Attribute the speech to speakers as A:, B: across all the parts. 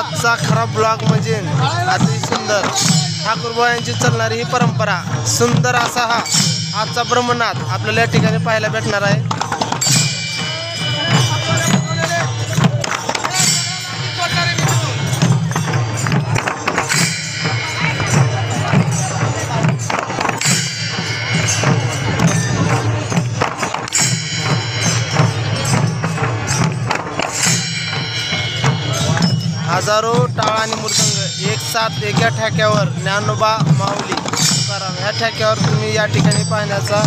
A: आजचा खरा ब्लॉग म्हणजे अतिशय सुंदर ठाकूरबुवा यांची चालणारी ही परंपरा सुंदर असा हा आजचा ब्रह्मनाथ आपल्याला या ठिकाणी पाहायला भेटणार आहे। 1000 टाळ आणि मृदंग एक साथ एका ठेक्यावर ज्ञानोबा माऊली तुकाराम या ठेक्यावर तुम्ही या ठिकाणी पाहण्याचा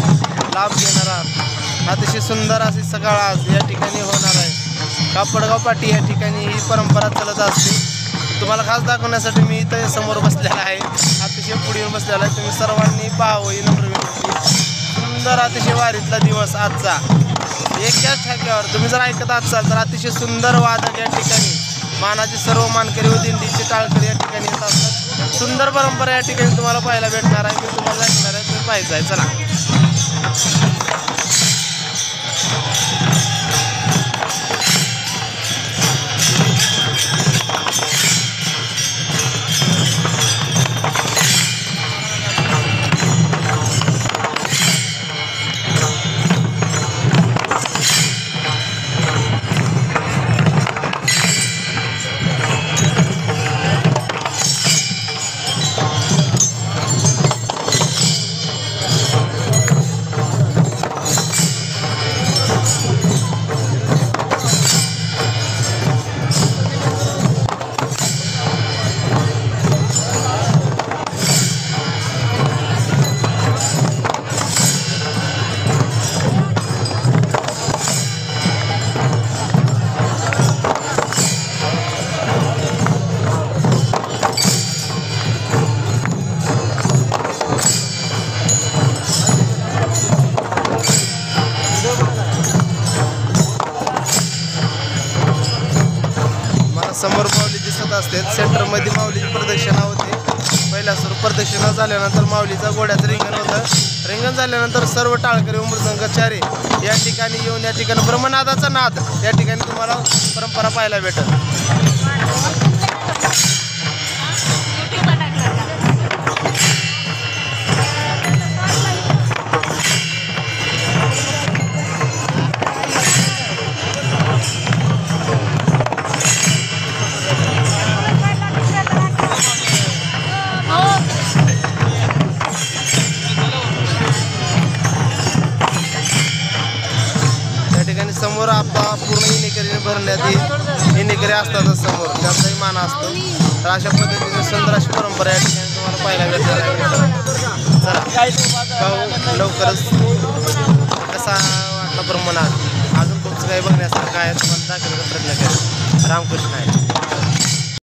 A: लाभ घेणार आहात। अतिशय सुंदर अशी सकाळ आज या ठिकाणी होणार आहे। कापडगाव पाटी या ठिकाणी ही परंपरा चालत असते। तुम्हाला खास दाखवण्यासाठी मी इथं समोर बसलेला आहे, अतिशय पुढे येऊन बसलेला आहे। तुम्ही सर्वांनी पाहावं ही नम्र विनंती। सुंदर अतिशय वारीतला दिवस आजचा एकाच ठेक्यावर तुम्ही जर ऐकत असाल तर अतिशय सुंदर वादक या ठिकाणी मानाचे सर्व मानकरी व दिंडीचे टाळकरी या ठिकाणी येत असतात। सुंदर परंपरा या ठिकाणी तुम्हाला पाहायला भेटणार आहे, मी तुम्हाला दाखवणार आहे, तुम्ही पाहायचं आहे। चला समोर माऊली दिसत असते। सेंटरमध्ये माऊलीची प्रदक्षिणा होते। पहिला सुरू प्रदक्षिणा झाल्यानंतर माऊलीचा घोड्याचं रिंगण होतं। रिंगण झाल्यानंतर सर्व टाळकरी व मृदंगचारी या ठिकाणी येऊन या ठिकाणी ब्रह्मनादाचा नाद या ठिकाणी तुम्हाला परंपरा पाहायला भेटेल। समोर आता पूर्ण इनेकरीने भरण्यात येईल। इनेकरी असतातच समोर, त्यांचाही मान असतो। तर अशा पद्धतीने सुंदर अशी परंपरा या ठिकाणी तुम्हाला पाहायला भेटणार आहे। चला पाहू लवकरच कसा वाटला ब्रह्मनाथ। अजून तुमचं काही बघण्यासारखं आहे तुम्हाला दाखवण्याचा प्रयत्न करेल। रामकृष्ण आहे।